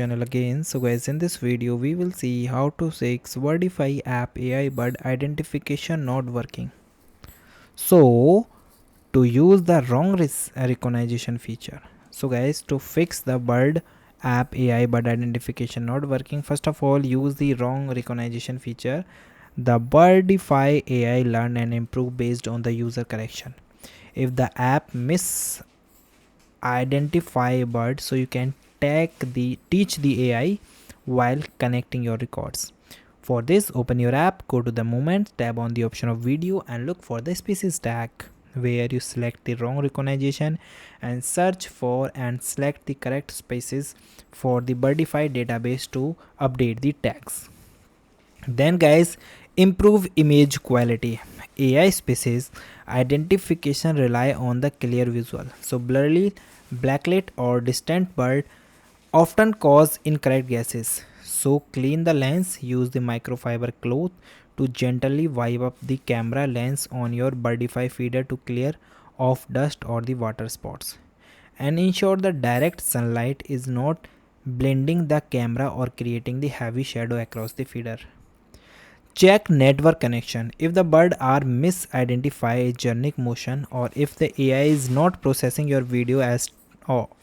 Channel again. So guys, in this video we will see how to fix Birdfy app AI bird identification not working. So to use the wrong recognition feature. So guys, to fix the bird app AI bird identification not working, first of all use the wrong recognition feature. The Birdfy AI learn and improve based on the user correction. If the app identify a bird, so you can teach the AI while connecting your records. For this, open your app, go to the moment, tab on the option of video and look for the species tag, where you select the wrong recognition and search for and select the correct species for the Birdfy database to update the tags. Then guys, improve image quality. AI species identification rely on the clear visual, so blurry, backlit or distant bird often cause incorrect guesses. So clean the lens, use the microfiber cloth to gently wipe up the camera lens on your Birdfy feeder to clear off dust or the water spots, and ensure the direct sunlight is not blending the camera or creating the heavy shadow across the feeder. Check network connection. If the bird are misidentify journey motion, or if the AI is not processing your video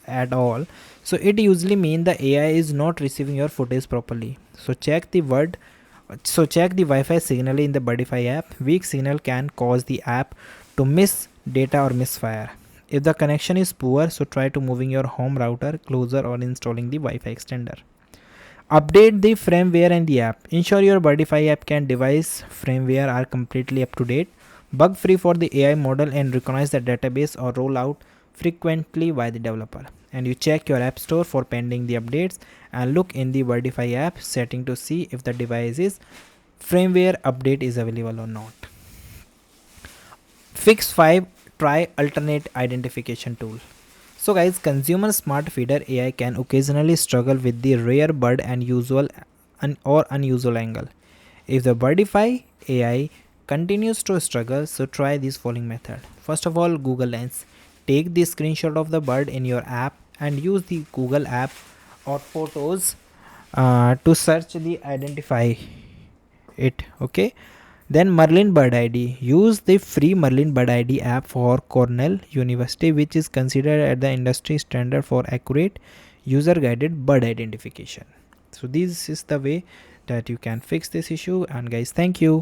at all, so it usually means the AI is not receiving your footage properly. So check the Wi-Fi signal in the Birdfy app. Weak signal can cause the app to miss data or misfire. If the connection is poor, so try to moving your home router closer or installing the Wi-Fi extender. Update the firmware and the app. Ensure your Birdfy app can device firmware are completely up to date, bug free for the AI model, and recognize the database or roll out frequently by the developer. And you check your app store for pending the updates and look in the Birdfy app setting to see if the device's firmware update is available or not. Fix 5. Try alternate identification tool. So guys, consumer smart feeder AI can occasionally struggle with the rare bird and or unusual angle. If the Birdfy AI continues to struggle, so try this following method. First of all, Google Lens. Take the screenshot of the bird in your app and use the Google app or photos to search the identify it. Okay. Then Merlin Bird ID. Use the free Merlin Bird ID app for Cornell University, which is considered at the industry standard for accurate user guided bird identification. So this is the way that you can fix this issue. And guys, thank you.